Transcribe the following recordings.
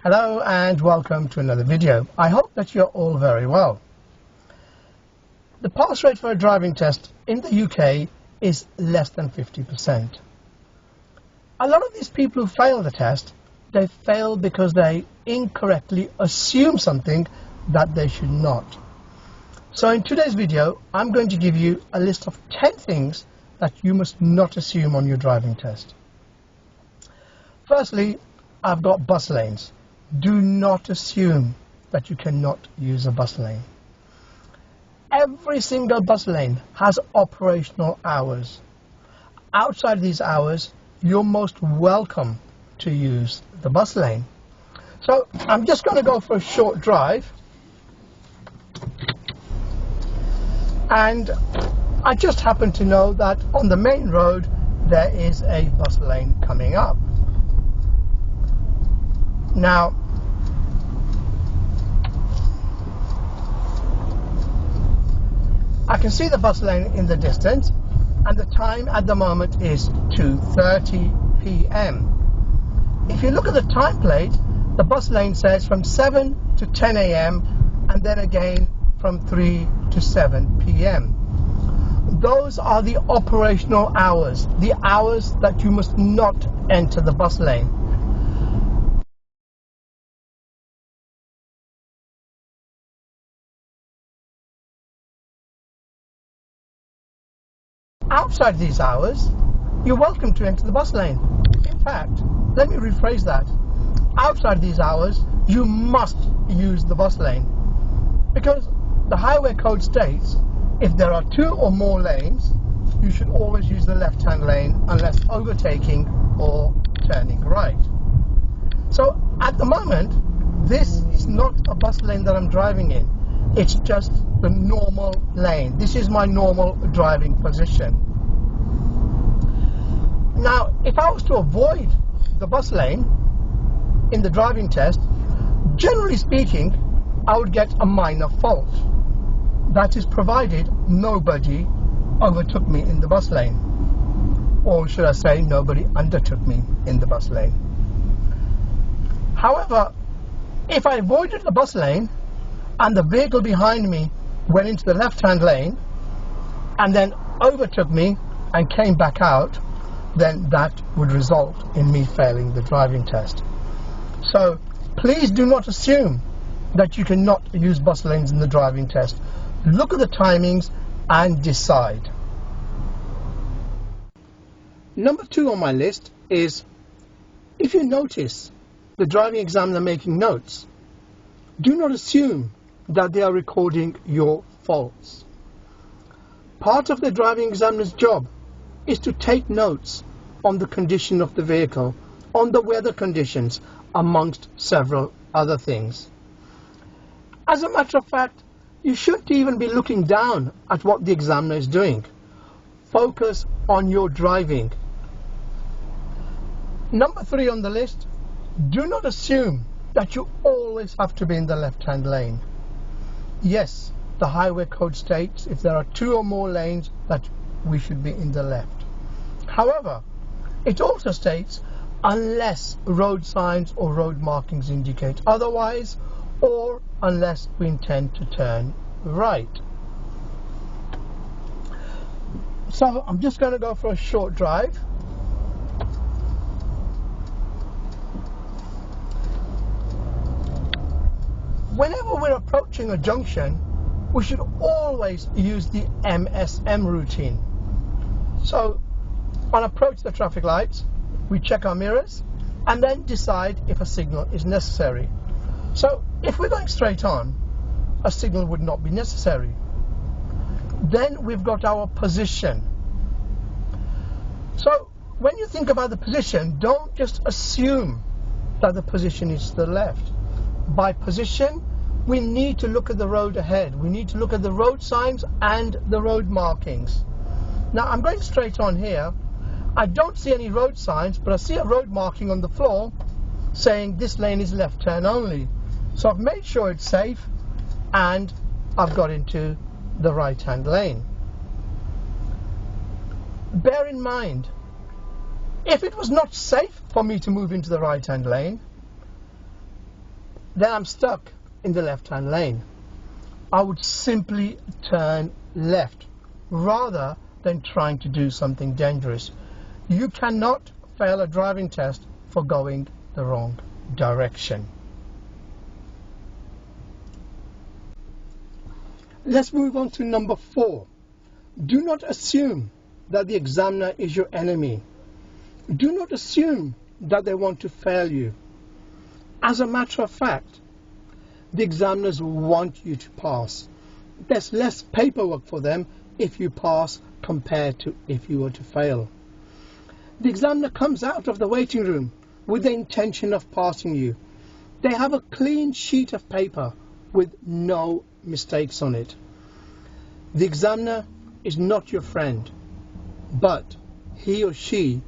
Hello and welcome to another video. I hope that you're all very well. The pass rate for a driving test in the UK is less than 50%. A lot of these people who fail the test, they fail because they incorrectly assume something that they should not. So in today's video, I'm going to give you a list of 10 things that you must not assume on your driving test. Firstly, I've got bus lanes. Do not assume that you cannot use a bus lane. Every single bus lane has operational hours. Outside these hours, you're most welcome to use the bus lane. So I'm just going to go for a short drive. And I just happen to know that on the main road, there is a bus lane coming up. Now, I can see the bus lane in the distance, and the time at the moment is 2:30 p.m. If you look at the time plate, the bus lane says from 7 to 10 a.m. and then again from 3 to 7 p.m. Those are the operational hours, the hours that you must not enter the bus lane. Outside these hours, you're welcome to enter the bus lane. In fact, let me rephrase that. Outside these hours, you must use the bus lane. Because the highway code states, if there are 2 or more lanes, you should always use the left-hand lane unless overtaking or turning right. So at the moment, this is not a bus lane that I'm driving in. It's just the normal lane. This is my normal driving position. Now, if I was to avoid the bus lane in the driving test, generally speaking, I would get a minor fault. That is provided nobody overtook me in the bus lane. Or should I say, nobody undertook me in the bus lane. However, if I avoided the bus lane and the vehicle behind me went into the left-hand lane and then overtook me and came back out, then that would result in me failing the driving test. So please do not assume that you cannot use bus lanes in the driving test. Look at the timings and decide. Number 2 on my list is, if you notice the driving examiner making notes, do not assume that they are recording your faults. Part of the driving examiner's job is to take notes on the condition of the vehicle, on the weather conditions, amongst several other things. As a matter of fact, you shouldn't even be looking down at what the examiner is doing. Focus on your driving. Number 3 on the list, do not assume that you always have to be in the left-hand lane. Yes, the highway code states if there are 2 or more lanes that we should be in the left. However, it also states unless road signs or road markings indicate otherwise, or unless we intend to turn right. So I'm just going to go for a short drive. Whenever we're approaching a junction, we should always use the MSM routine. So on approach to the traffic lights, we check our mirrors and then decide if a signal is necessary. So if we're going straight on, a signal would not be necessary. Then we've got our position. So when you think about the position, don't just assume that the position is to the left. By position, we need to look at the road ahead. We need to look at the road signs and the road markings. Now I'm going straight on here. I don't see any road signs, but I see a road marking on the floor saying this lane is left turn only. So I've made sure it's safe and I've got into the right-hand lane. Bear in mind, if it was not safe for me to move into the right-hand lane, then I'm stuck in the left-hand lane. I would simply turn left rather than trying to do something dangerous. You cannot fail a driving test for going the wrong direction. Let's move on to number 4. Do not assume that the examiner is your enemy. Do not assume that they want to fail you. As a matter of fact, the examiners want you to pass. There's less paperwork for them if you pass compared to if you were to fail. The examiner comes out of the waiting room with the intention of passing you. They have a clean sheet of paper with no mistakes on it. The examiner is not your friend, but he or she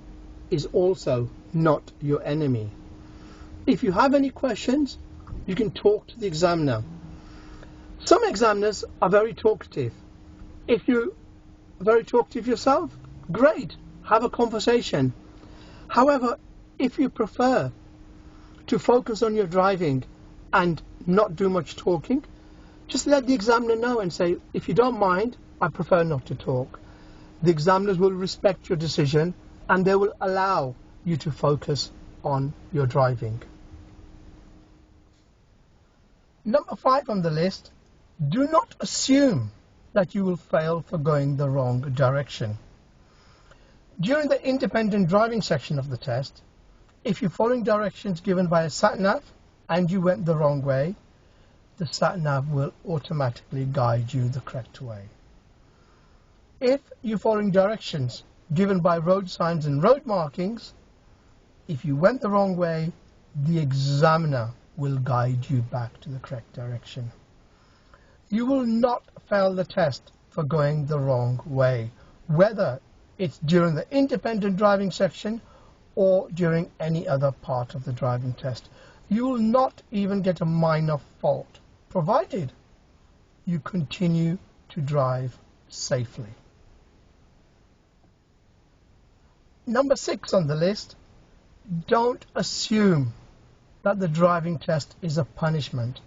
is also not your enemy. If you have any questions, you can talk to the examiner. Some examiners are very talkative. If you're very talkative yourself, great, have a conversation. However, if you prefer to focus on your driving and not do much talking, just let the examiner know and say, if you don't mind, I prefer not to talk. The examiners will respect your decision and they will allow you to focus on your driving. Number 5 on the list, do not assume that you will fail for going the wrong direction. During the independent driving section of the test, if you're following directions given by a sat-nav and you went the wrong way, the sat-nav will automatically guide you the correct way. If you're following directions given by road signs and road markings, if you went the wrong way, the examiner will guide you back to the correct direction. You will not fail the test for going the wrong way, whether it's during the independent driving section or during any other part of the driving test. You will not even get a minor fault, provided you continue to drive safely. Number 6 on the list, don't assume that the driving test is a punishment.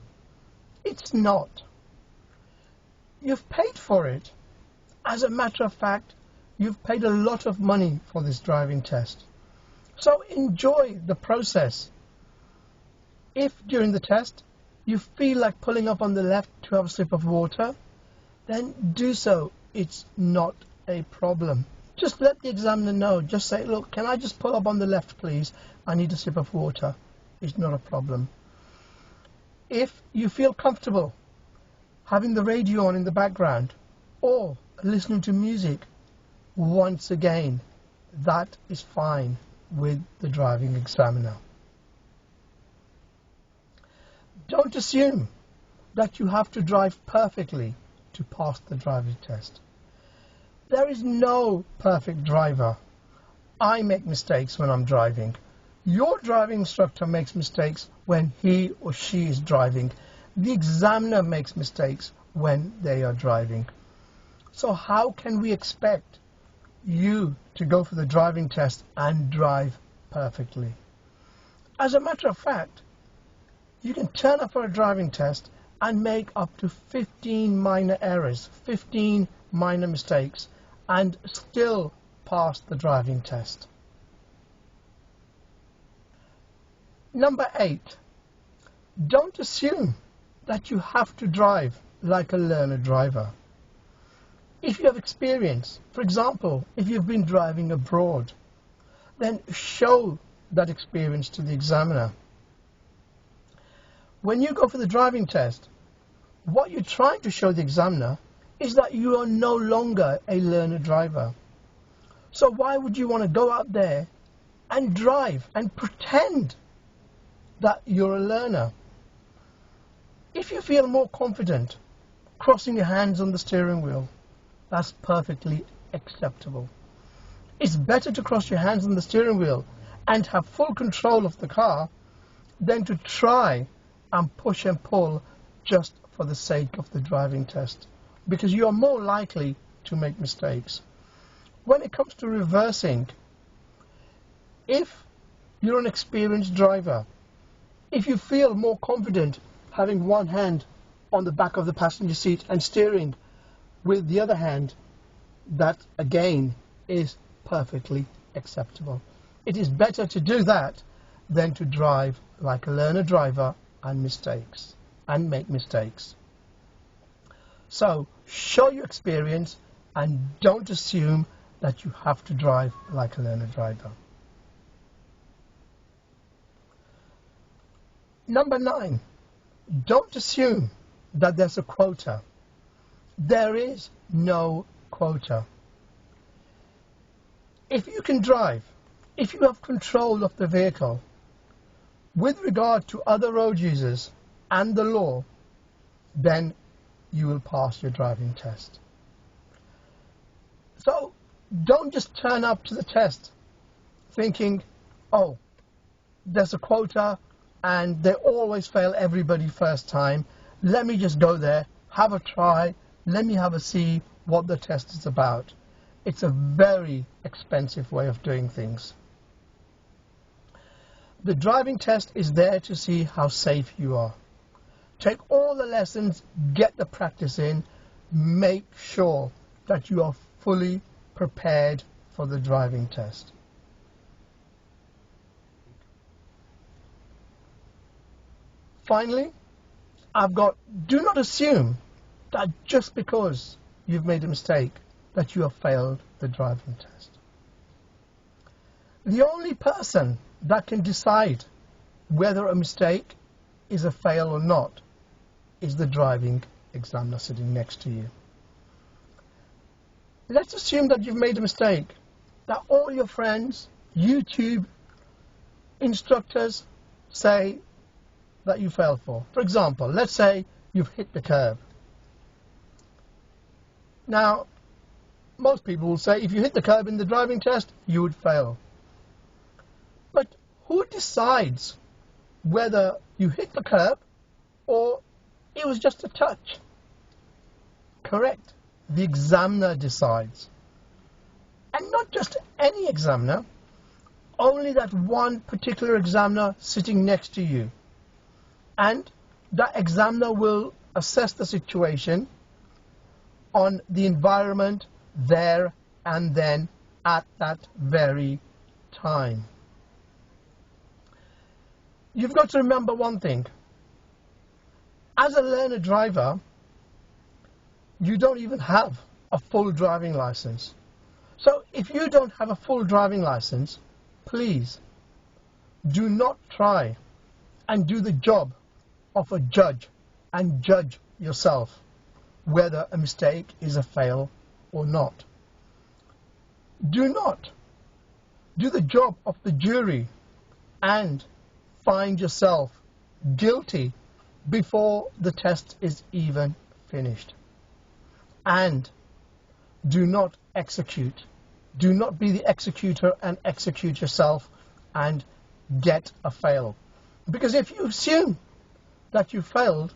It's not. You've paid for it. As a matter of fact, you've paid a lot of money for this driving test. So enjoy the process. If during the test you feel like pulling up on the left to have a sip of water, then do so. It's not a problem. Just let the examiner know. Just say, look, can I just pull up on the left, please? I need a sip of water. It's not a problem. If you feel comfortable having the radio on in the background or listening to music, once again, that is fine with the driving examiner. Don't assume that you have to drive perfectly to pass the driving test. There is no perfect driver. I make mistakes when I'm driving. Your driving instructor makes mistakes when he or she is driving. The examiner makes mistakes when they are driving. So how can we expect you to go for the driving test and drive perfectly? As a matter of fact, you can turn up for a driving test and make up to 15 minor errors, 15 minor mistakes, and still pass the driving test. Number 8, don't assume that you have to drive like a learner driver. If you have experience, for example, if you've been driving abroad, then show that experience to the examiner. When you go for the driving test, what you're trying to show the examiner is that you are no longer a learner driver. So why would you want to go out there and drive and pretend that you're a learner? If you feel more confident crossing your hands on the steering wheel, that's perfectly acceptable. It's better to cross your hands on the steering wheel and have full control of the car than to try and push and pull just for the sake of the driving test, because you are more likely to make mistakes. When it comes to reversing, if you're an experienced driver, If you feel more confident having one hand on the back of the passenger seat and steering with the other hand, that again is perfectly acceptable. It is better to do that than to drive like a learner driver and make mistakes. So show your experience and don't assume that you have to drive like a learner driver. Number 9, don't assume that there's a quota. There is no quota. If you can drive, if you have control of the vehicle, with regard to other road users and the law, then you will pass your driving test. So don't just turn up to the test thinking, oh, there's a quota and they always fail everybody first time. Let me just go there, have a try, let me have a see what the test is about. It's a very expensive way of doing things. The driving test is there to see how safe you are. Take all the lessons, get the practice in, make sure that you are fully prepared for the driving test. Finally, do not assume that just because you've made a mistake that you have failed the driving test. The only person that can decide whether a mistake is a fail or not is the driving examiner sitting next to you. Let's assume that you've made a mistake, that all your friends, YouTube instructors say that you failed for. For example, let's say you've hit the curb. Now, most people will say if you hit the curb in the driving test, you would fail. But who decides whether you hit the curb or it was just a touch? Correct. The examiner decides. And not just any examiner, only that one particular examiner sitting next to you. And that examiner will assess the situation on the environment there and then at that very time. You've got to remember one thing. As a learner driver, you don't even have a full driving license. So if you don't have a full driving license, please do not try and do the job of a judge and judge yourself whether a mistake is a fail or not. Do not do the job of the jury and find yourself guilty before the test is even finished. And do not execute. Do not be the executor and execute yourself and get a fail. Because if you assume that you failed,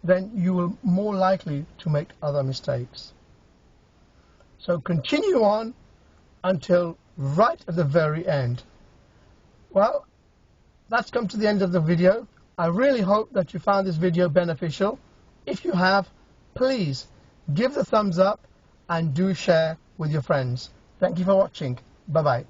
then you will more likely to make other mistakes. So continue on until right at the very end. Well, that's come to the end of the video. I really hope that you found this video beneficial. If you have, please give the thumbs up and do share with your friends. Thank you for watching. Bye-bye.